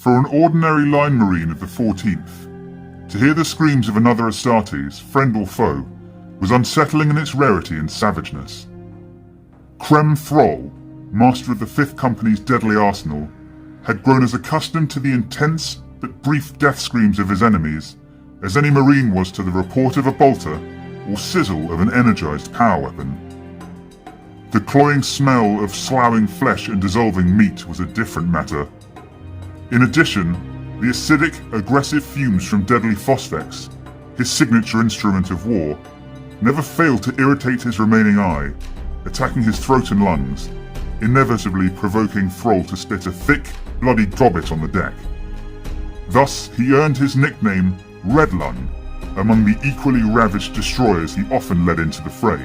For an ordinary line marine of the 14th, to hear the screams of another Astartes, friend or foe, was unsettling in its rarity and savageness. Kremm Throll, master of the 5th Company's deadly arsenal, had grown as accustomed to the intense but brief death screams of his enemies as any marine was to the report of a bolter or sizzle of an energized power weapon. The cloying smell of sloughing flesh and dissolving meat was a different matter. In addition, the acidic, aggressive fumes from deadly phosphex, his signature instrument of war, never failed to irritate his remaining eye, attacking his throat and lungs, inevitably provoking Throll to spit a thick, bloody gobbet on the deck. Thus, he earned his nickname Red Lung among the equally ravaged destroyers he often led into the fray.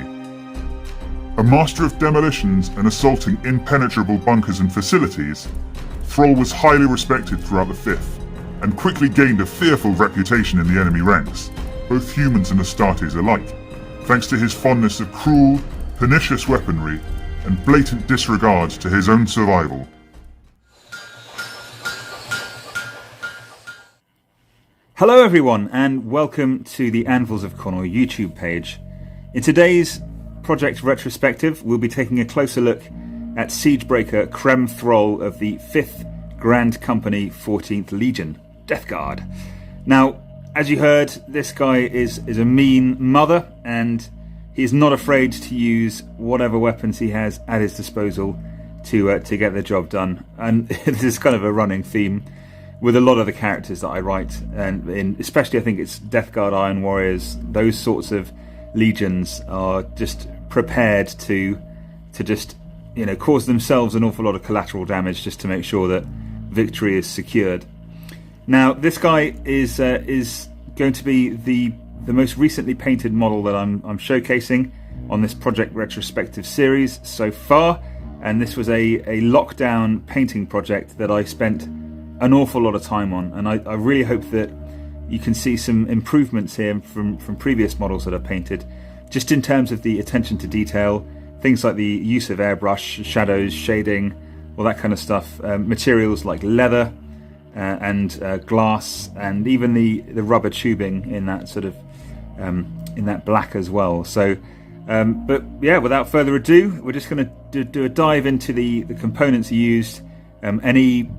A master of demolitions and assaulting impenetrable bunkers and facilities, Throll was highly respected throughout the 5th, and quickly gained a fearful reputation in the enemy ranks, both humans and Astartes alike, thanks to his fondness of cruel, pernicious weaponry and blatant disregard to his own survival. Hello everyone, and welcome to the Anvils of Connor YouTube page. In today's project retrospective, we'll be taking a closer look at Siegebreaker Kremm Throll of the 5th Grand Company 14th Legion, Death Guard. Now, as you heard, this guy is a mean mother, and he's not afraid to use whatever weapons he has at his disposal to get the job done. And this is kind of a running theme with a lot of the characters that I write, and especially I think it's Death Guard, Iron Warriors, those sorts of legions are just prepared to just, you know, cause themselves an awful lot of collateral damage just to make sure that victory is secured. Now, this guy is going to be the most recently painted model that I'm showcasing on this project retrospective series so far, and this was a lockdown painting project that I spent an awful lot of time on, and I really hope that you can see some improvements here from previous models that I've painted, just in terms of the attention to detail, things like the use of airbrush, shadows, shading, all that kind of stuff, materials like leather and glass, and even the rubber tubing in that sort of in that black as well. So but yeah, without further ado, we're just going to do a dive into the components used, any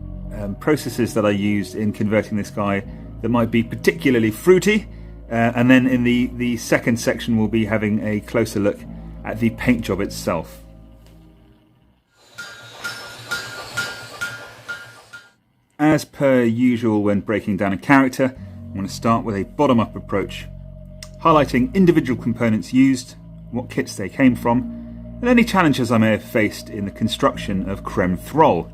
processes that I used in converting this guy that might be particularly fruity, and then in the second section we'll be having a closer look at the paint job itself. As per usual when breaking down a character, I'm going to start with a bottom-up approach, highlighting individual components used, what kits they came from, and any challenges I may have faced in the construction of Kremm Throll.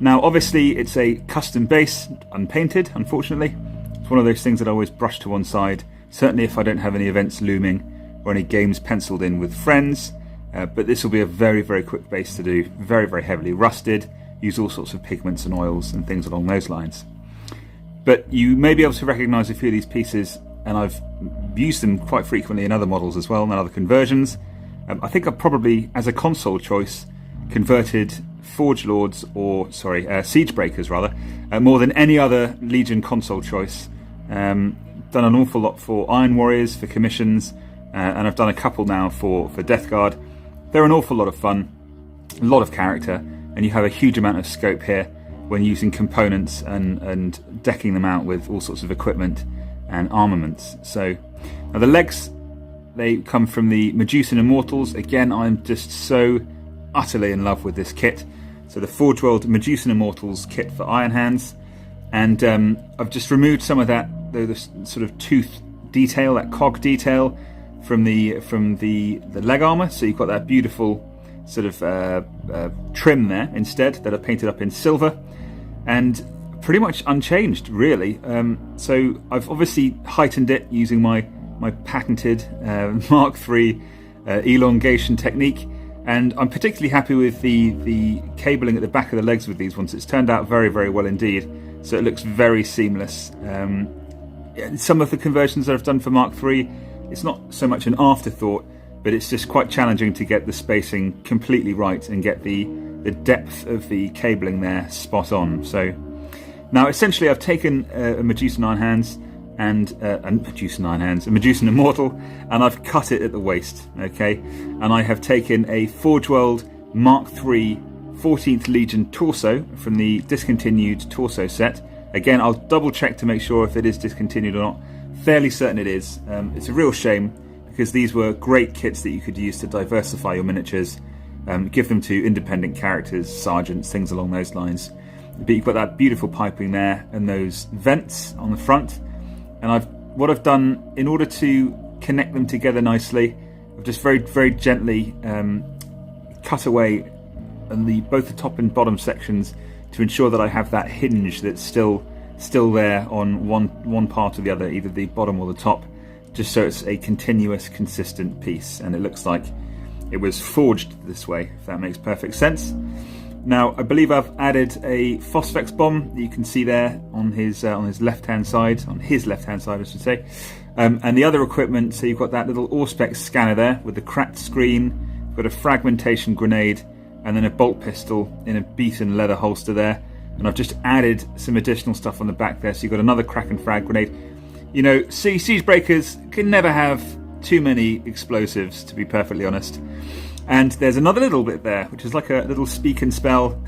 Now, obviously, it's a custom base, unpainted, unfortunately. It's one of those things that I always brush to one side, certainly if I don't have any events looming or any games penciled in with friends. But this will be a very, very quick base to do, very, very heavily rusted, use all sorts of pigments and oils and things along those lines. But you may be able to recognise a few of these pieces, and I've used them quite frequently in other models as well, and other conversions. I think I've probably, as a console choice, converted Siegebreakers rather, more than any other Legion console choice. Done an awful lot for Iron Warriors, for commissions, and I've done a couple now for Death Guard. They're an awful lot of fun, a lot of character, and you have a huge amount of scope here when using components and decking them out with all sorts of equipment and armaments. So now the legs, they come from the Medusan Immortals. Again, I'm just so utterly in love with this kit. So the Forge World Medusan Immortals kit for Iron Hands, and I've just removed some of that the sort of tooth detail, that cog detail from the leg armor. So you've got that beautiful sort of trim there instead that I painted up in silver, and pretty much unchanged really. So I've obviously heightened it using my patented Mark III elongation technique. And I'm particularly happy with the cabling at the back of the legs with these ones. It's turned out very, very well indeed. So it looks very seamless. Some of the conversions that I've done for Mark III, it's not so much an afterthought, but it's just quite challenging to get the spacing completely right and get the depth of the cabling there spot on. So Now, essentially, I've taken a Medusan Iron Hands and a Medusan Immortal, and I've cut it at the waist. Okay, and I have taken a Forge World Mark III 14th Legion torso from the discontinued torso set. Again, I'll double check to make sure if it is discontinued or not. Fairly certain it is. It's a real shame because these were great kits that you could use to diversify your miniatures, give them to independent characters, sergeants, things along those lines. But you've got that beautiful piping there and those vents on the front. And what I've done in order to connect them together nicely, I've just very, very gently cut away on both the top and bottom sections to ensure that I have that hinge that's still there on one part or the other, either the bottom or the top, just so it's a continuous, consistent piece. And it looks like it was forged this way, if that makes perfect sense. Now, I believe I've added a Phosphex bomb that you can see there on his left-hand side, I should say. And the other equipment, so you've got that little Auspex scanner there with the cracked screen, you've got a fragmentation grenade, and then a bolt pistol in a beaten leather holster there. And I've just added some additional stuff on the back there. So you've got another crack and frag grenade. You know, siege breakers can never have too many explosives, to be perfectly honest. And there's another little bit there, which is like a little speak and spell,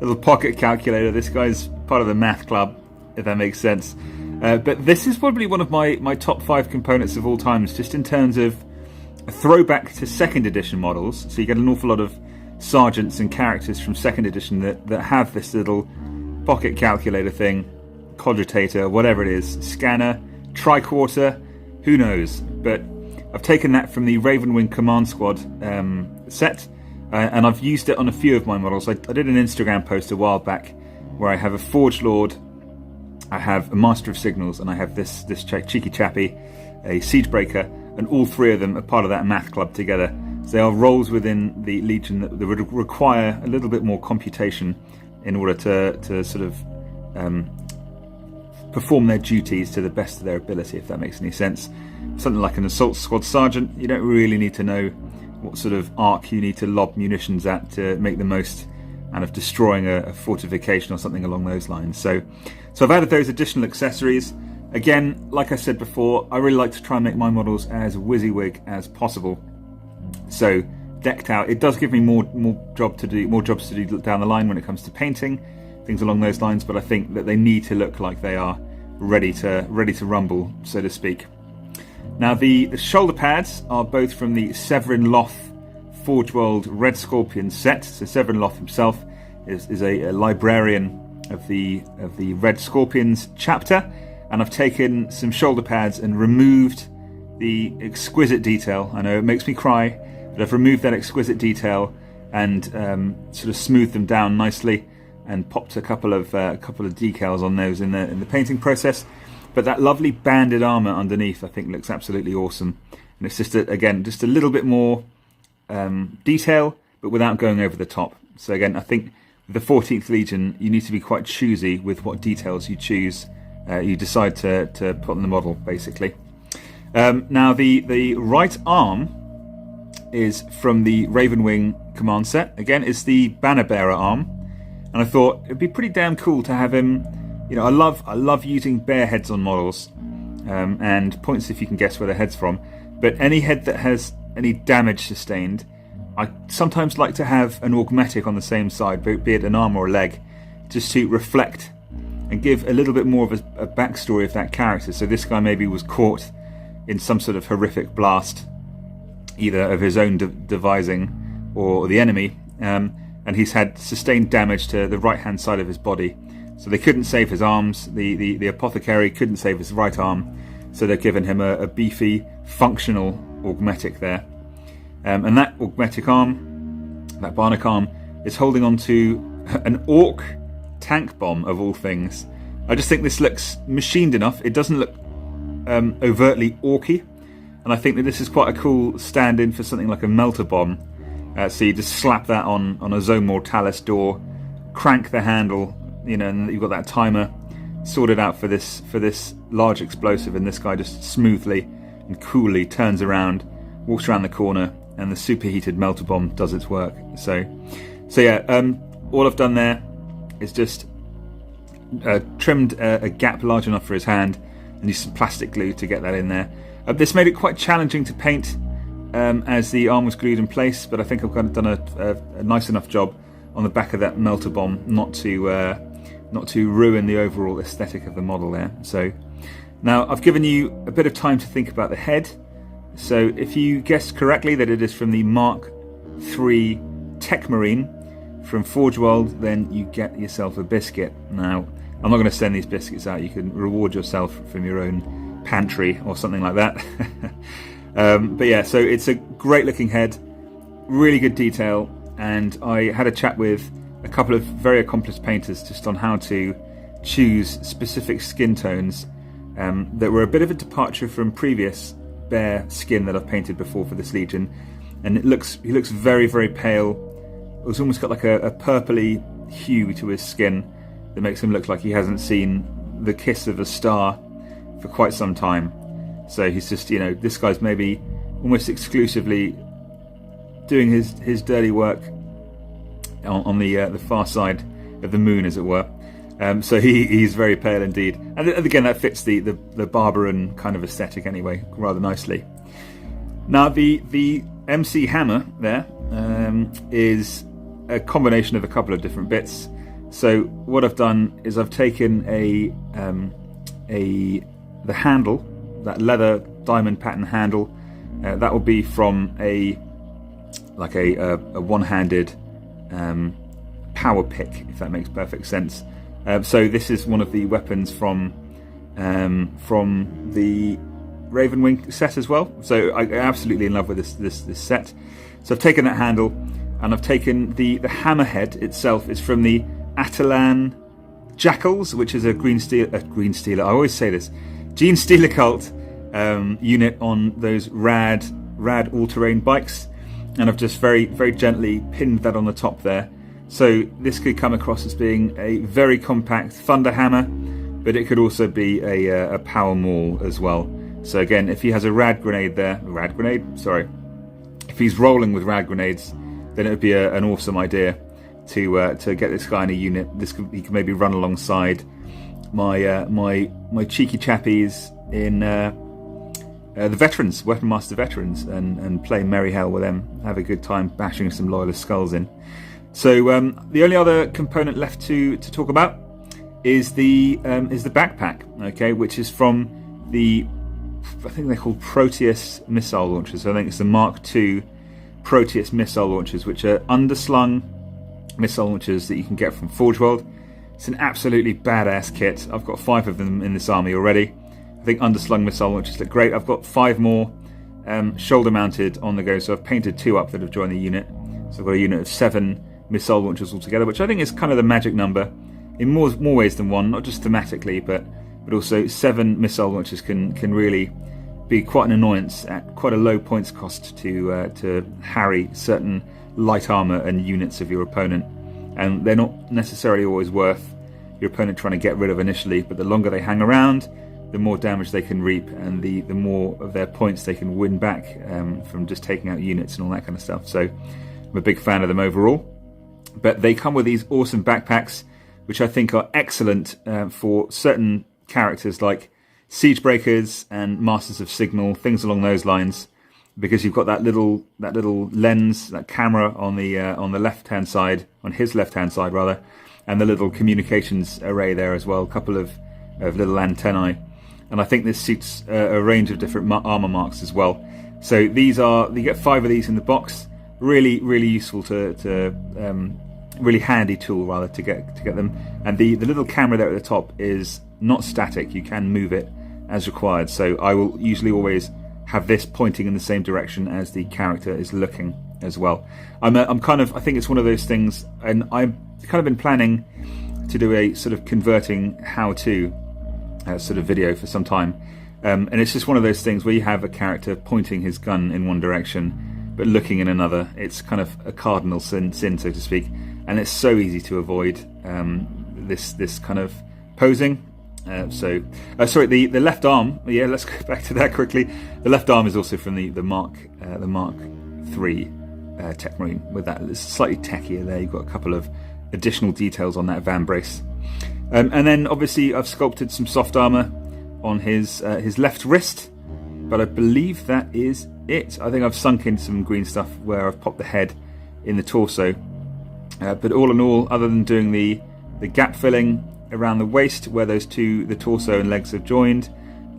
little pocket calculator. This guy's part of the math club, if that makes sense. But this is probably one of my top 5 components of all times, just in terms of a throwback to 2nd edition models. So you get an awful lot of sergeants and characters from 2nd edition that have this little pocket calculator thing, cogitator, whatever it is, scanner, tricorder, who knows. But I've taken that from the Ravenwing Command Squad set, and I've used it on a few of my models. I did an Instagram post a while back where I have a Forge Lord, I have a Master of Signals, and I have this cheeky chappy, a Siegebreaker, and all 3 of them are part of that math club together. So they are roles within the Legion that would require a little bit more computation in order to sort of perform their duties to the best of their ability, if that makes any sense. Something like an Assault Squad Sergeant, you don't really need to know what sort of arc you need to lob munitions at to make the most out of destroying a fortification or something along those lines. So I've added those additional accessories. Again, like I said before, I really like to try and make my models as WYSIWYG as possible. So decked out, it does give me more jobs to do down the line when it comes to painting, things along those lines. But I think that they need to look like they are ready to rumble, so to speak. Now the shoulder pads are both from the Severin Loth Forge World Red Scorpion set. So Severin Loth himself is a librarian of the Red Scorpions chapter, and I've taken some shoulder pads and removed the exquisite detail. I know it makes me cry, but I've removed that exquisite detail and sort of smoothed them down nicely and popped a couple of decals on those in the painting process. But that lovely banded armor underneath, I think, looks absolutely awesome. And it's just just a little bit more detail, but without going over the top. So again, I think with the 14th Legion, you need to be quite choosy with what details you choose. You decide to put on the model, basically. Now the right arm is from the Ravenwing command set. Again, it's the banner bearer arm, and I thought it'd be pretty damn cool to have him. You know, I love using bare heads on models, and points if you can guess where the head's from. But any head that has any damage sustained, I sometimes like to have an augmetic on the same side, be it an arm or a leg, just to reflect and give a little bit more of a backstory of that character. So this guy maybe was caught in some sort of horrific blast, either of his own devising or the enemy, and he's had sustained damage to the right-hand side of his body. So they couldn't save his arms. The apothecary couldn't save his right arm, so they've given him a beefy, functional augmetic there. And that augmetic arm, that Barnac arm, is holding on to an orc tank bomb, of all things. I just think this looks machined enough. It doesn't look overtly orky, and I think that this is quite a cool stand-in for something like a melter bomb. So you just slap that on a Zone Mortalis door, crank the handle, you know, and you've got that timer sorted out for this large explosive, and this guy just smoothly and coolly turns around, walks around the corner, and the superheated melter bomb does its work. So yeah, all I've done there is just trimmed a gap large enough for his hand and used some plastic glue to get that in there. This made it quite challenging to paint as the arm was glued in place, but I think I've done a nice enough job on the back of that melter bomb not to ruin the overall aesthetic of the model there. So now I've given you a bit of time to think about the head. So if you guessed correctly that it is from the Mark III Tech Marine from Forge World, then you get yourself a biscuit. Now, I'm not going to send these biscuits out. You can reward yourself from your own pantry or something like that. But yeah, so it's a great looking head, really good detail, and I had a chat with a couple of very accomplished painters just on how to choose specific skin tones that were a bit of a departure from previous bare skin that I've painted before for this Legion. And he looks very, very pale. It's almost got like a purpley hue to his skin that makes him look like he hasn't seen the kiss of a star for quite some time. So he's just, this guy's maybe almost exclusively doing his dirty work on the far side of the moon, as it were. So he's very pale indeed, and again that fits the barbarian kind of aesthetic anyway rather nicely. Now the MC hammer there is a combination of a couple of different bits. So what I've done is I've taken the handle, that leather diamond pattern handle, that will be from a one-handed power pick, if that makes perfect sense. So this is one of the weapons from the Ravenwing set as well. So I'm absolutely in love with this set. So I've taken that handle, and I've taken the hammerhead itself. It's from the Atalan Jackals, which is a Green Steel. I always say this. Gene Steeler Cult unit on those rad all-terrain bikes, and I've just very, very gently pinned that on the top there. So this could come across as being a very compact thunder hammer, but it could also be a power maul as well. So again, if he has a if he's rolling with rad grenades, then it would be an awesome idea to get this guy in a unit. He could maybe run alongside my cheeky chappies in the veterans, Weapon Master veterans, and play merry hell with them. Have a good time bashing some loyalist skulls in. So the only other component left to talk about is the backpack, okay, which is from I think they're called Proteus missile launchers. I think it's the Mark II Proteus missile launchers, which are underslung missile launchers that you can get from Forge World. It's an absolutely badass kit. I've got 5 of them in this army already. I think underslung missile launchers look great. I've got 5 more shoulder mounted on the go, so I've painted 2 up that have joined the unit. So I've got a unit of 7 missile launchers altogether, which I think is kind of the magic number in more ways than one, not just thematically, but also 7 missile launchers can really be quite an annoyance at quite a low points cost to harry certain light armor and units of your opponent, and they're not necessarily always worth your opponent trying to get rid of initially, but the longer they hang around, the more damage they can reap, and the more of their points they can win back from just taking out units and all that kind of stuff. So I'm a big fan of them overall. But they come with these awesome backpacks, which I think are excellent for certain characters like Siege Breakers and Masters of Signal, things along those lines, because you've got that little lens, that camera on the left-hand side, on his left-hand side rather, and the little communications array there as well, a couple of little antennae. And I think this suits a range of different armor marks as well. So you get 5 of these in the box. Really, really useful really handy tool rather to get them. And the little camera there at the top is not static. You can move it as required. So I will usually always have this pointing in the same direction as the character is looking as well. I think it's one of those things, and I've kind of been planning to do a sort of converting how-to sort of video for some time. And it's just one of those things where you have a character pointing his gun in one direction but looking in another. It's kind of a cardinal sin, so to speak, and it's so easy to avoid this kind of posing. Sorry, the left arm. Yeah, let's go back to that quickly. The left arm is also from the Mark III Tech Marine. With that, it's slightly techier there. You've got a couple of additional details on that van brace. And then obviously I've sculpted some soft armour on his left wrist, but I believe that is it. I think I've sunk in some green stuff where I've popped the head in the torso. But all in all, other than doing the gap filling around the waist where the torso and legs have joined,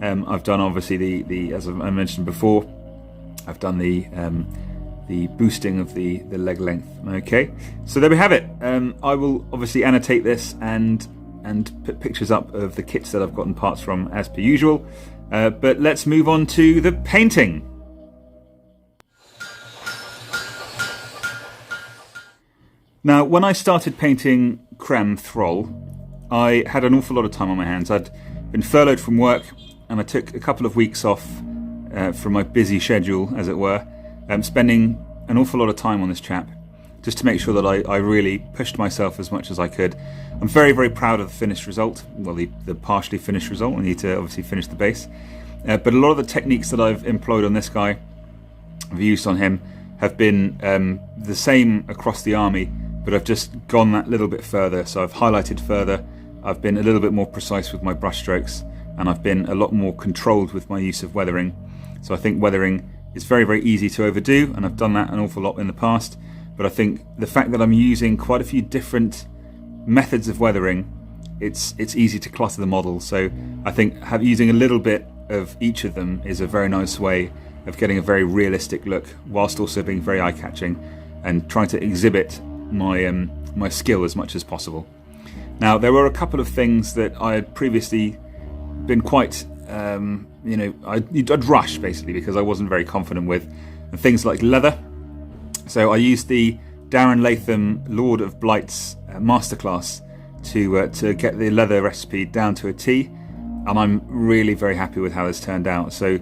I've done obviously the as I mentioned before, I've done the boosting of the leg length. Okay, so there we have it. I will obviously annotate this and put pictures up of the kits that I've gotten parts from as per usual. But let's move on to the painting. Now, when I started painting Kremm Throll, I had an awful lot of time on my hands. I'd been furloughed from work, and I took a couple of weeks off from my busy schedule, as it were, spending an awful lot of time on this chap, just to make sure that I really pushed myself as much as I could. I'm very, very proud of the finished result. Well, the partially finished result. I need to obviously finish the base. But a lot of the techniques that I've employed on this guy, I've used on him, have been the same across the army, but I've just gone that little bit further. So I've highlighted further, I've been a little bit more precise with my brush strokes, and I've been a lot more controlled with my use of weathering. So I think weathering is very, very easy to overdo, and I've done that an awful lot in the past. But I think the fact that I'm using quite a few different methods of weathering, it's easy to clutter the model. So I think using a little bit of each of them is a very nice way of getting a very realistic look, whilst also being very eye-catching and trying to exhibit my skill as much as possible. Now, there were a couple of things that I had previously been quite, I'd rush basically because I wasn't very confident with, and things like leather. So I used the Darren Latham Lord of Blight's masterclass to get the leather recipe down to a T, and I'm really very happy with how this turned out. So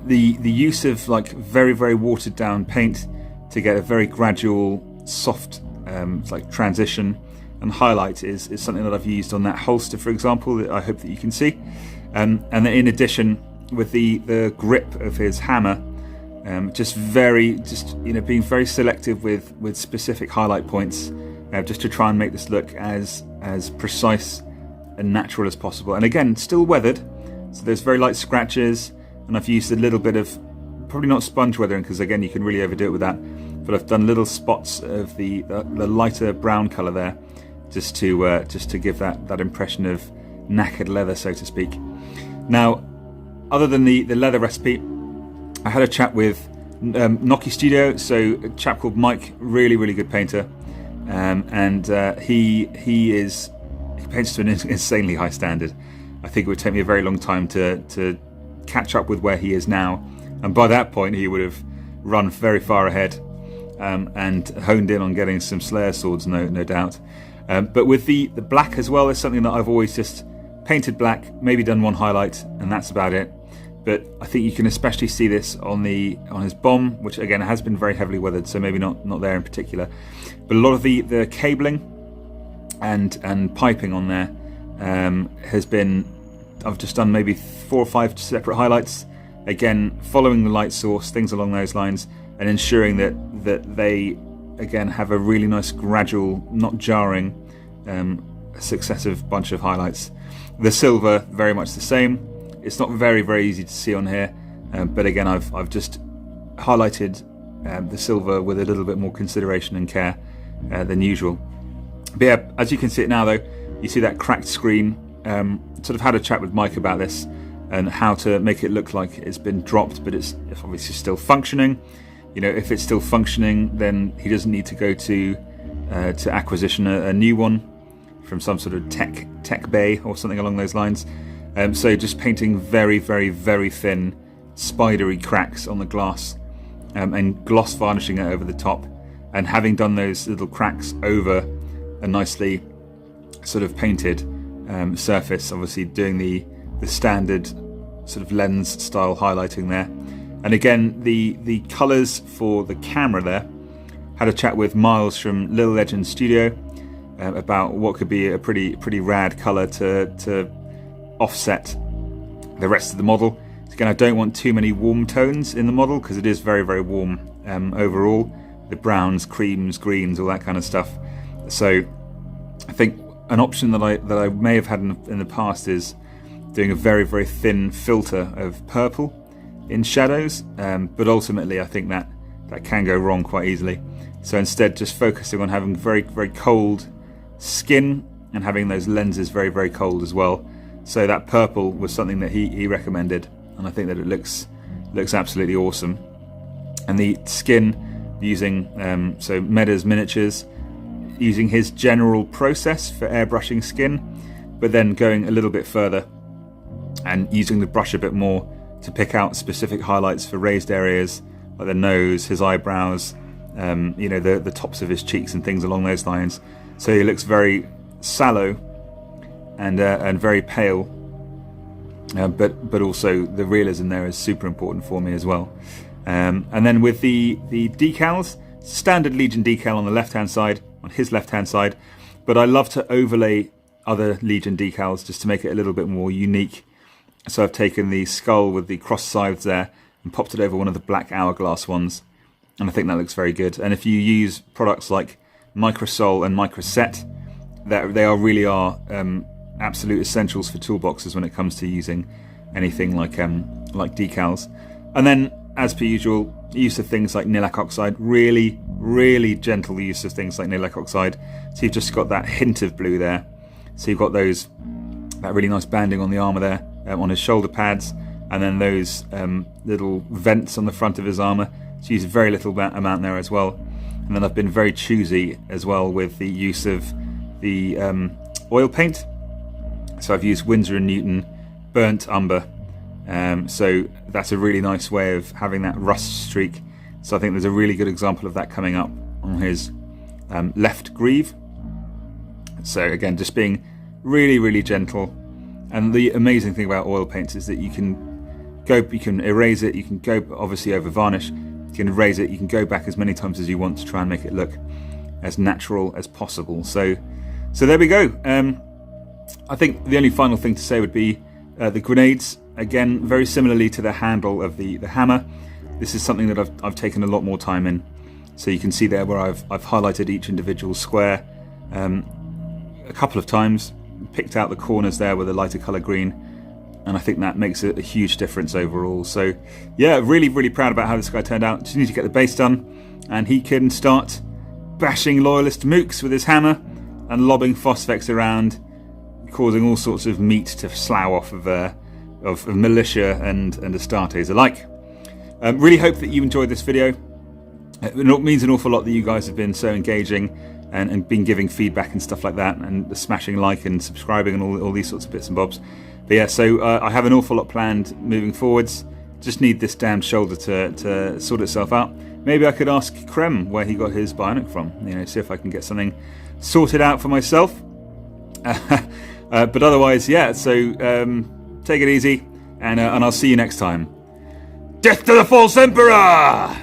the use of like very, very watered down paint to get a very gradual, soft like transition and highlight is something that I've used on that holster, for example, that I hope that you can see. And then in addition, with the grip of his hammer, being very selective with specific highlight points, just to try and make this look as precise and natural as possible. And again, still weathered, so there's very light scratches, and I've used a little bit of, probably not sponge weathering, because again you can really overdo it with that, but I've done little spots of the lighter brown colour there, just to give that impression of knackered leather, so to speak. Now, other than the leather recipe, I had a chat with Untitled Studio, so a chap called Mike, really, really good painter, and he paints to an insanely high standard. I think it would take me a very long time to catch up with where he is now, and by that point he would have run very far ahead and honed in on getting some Slayer swords, no doubt. But with the black as well is something that I've always just painted black, maybe done one highlight, and that's about it. But I think you can especially see this on his bomb, which again has been very heavily weathered, so maybe not there in particular. But a lot of the cabling and piping on there has been, I've just done maybe 4 or 5 separate highlights, again following the light source, things along those lines, and ensuring that they again have a really nice gradual, not jarring, successive bunch of highlights. The silver, very much the same. It's not very, very easy to see on here, but again I've just highlighted the silver with a little bit more consideration and care than usual. But yeah, as you can see it now though, you see that cracked screen. Sort of had a chat with Mike about this and how to make it look like it's been dropped, but it's obviously still functioning. You know, if it's still functioning, then he doesn't need to go to acquisition a new one from some sort of tech bay or something along those lines. So just painting very, very, very thin spidery cracks on the glass, and gloss varnishing it over the top, and having done those little cracks over a nicely sort of painted surface, obviously doing the standard sort of lens style highlighting there. And again, the colours for the camera there, had a chat with Miles from Lil Legend Studio about what could be a pretty rad colour to offset the rest of the model. So again, I don't want too many warm tones in the model because it is very, very warm overall. The browns, creams, greens, all that kind of stuff. So I think an option that I may have had in the past is doing a very, very thin filter of purple in shadows, but ultimately I think that can go wrong quite easily. So instead, just focusing on having very, very cold skin and having those lenses very, very cold as well. So that purple was something that he recommended, and I think that it looks absolutely awesome. And the skin, using so Meda's miniatures, using his general process for airbrushing skin, but then going a little bit further and using the brush a bit more to pick out specific highlights for raised areas like the nose, his eyebrows, the tops of his cheeks and things along those lines. So he looks very sallow and very pale, but also the realism there is super important for me as well. And then with the decals, standard Legion decal on the left-hand side, on his left-hand side, but I love to overlay other Legion decals just to make it a little bit more unique. So I've taken the skull with the cross scythes there and popped it over one of the black hourglass ones, and I think that looks very good. And if you use products like Microsol and Microset, they really are absolute essentials for toolboxes when it comes to using anything like decals. And then, as per usual, use of things like Nilac Oxide, really, really gentle use of things like Nilac Oxide. So you've just got that hint of blue there. So you've got that really nice banding on the armour there, on his shoulder pads, and then those little vents on the front of his armour. So use very little amount there as well. And then I've been very choosy as well with the use of the oil paint. So I've used Winsor & Newton Burnt Umber. So that's a really nice way of having that rust streak. So I think there's a really good example of that coming up on his left greave. So again, just being really, really gentle. And the amazing thing about oil paints is that you can erase it, you can go obviously over varnish, you can erase it, you can go back as many times as you want to try and make it look as natural as possible. So there we go. I think the only final thing to say would be the grenades. Again, very similarly to the handle of the hammer, this is something that I've taken a lot more time in. So you can see there where I've highlighted each individual square a couple of times, picked out the corners there with a lighter colour green, and I think that makes a huge difference overall. So yeah, really, really proud about how this guy turned out. Just need to get the base done, and he can start bashing loyalist mooks with his hammer and lobbing phosphex around, causing all sorts of meat to slough off of militia and Astartes alike. Really hope that you enjoyed this video. It means an awful lot that you guys have been so engaging and been giving feedback and stuff like that, and smashing like and subscribing and all these sorts of bits and bobs. But yeah, so I have an awful lot planned moving forwards. Just need this damn shoulder to sort itself out. Maybe I could ask Kremm where he got his bionic from. See if I can get something sorted out for myself. But otherwise, yeah. So take it easy, and I'll see you next time. Death to the false emperor!